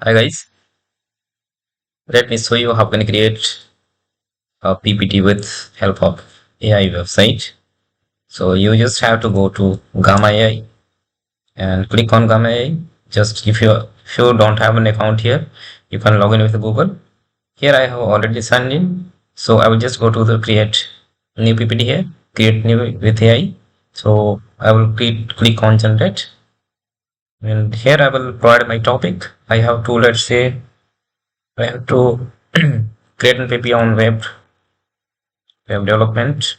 Hi guys, let me show you how can create a PPT with help of AI website. So you just have to go to Gamma AI and click on Gamma AI. Just if you don't have an account here, you can log in with Google. Here I have already signed in, so I will just go to the create new PPT here, create new with AI. So I will click on generate, and here I will provide my topic. I have to, let's say I have to create an PPT on web development,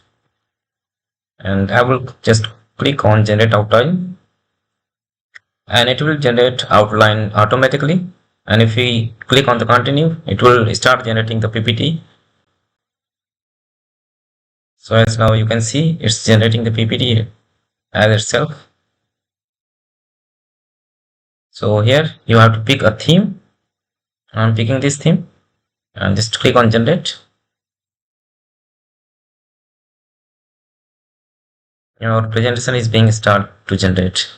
and I will just click on generate outline, and it will generate outline automatically. And if we click on the continue, it will start generating the PPT. So as now you can see, it's generating the PPT as itself. So here you have to pick a theme. I'm picking this theme and just click on generate. Your presentation is being started to generate.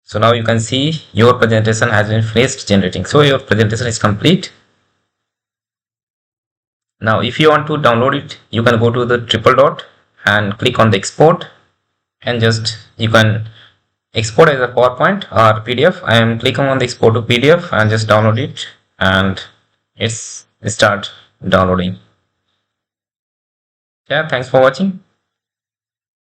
So now you can see your presentation has been finished generating. So your presentation is complete. Now if you want to download it, you can go to the triple dot and click on the export, and just you can export as a PowerPoint or PDF. I am clicking on the export to PDF and just download it, and it's start downloading. Yeah, thanks for watching.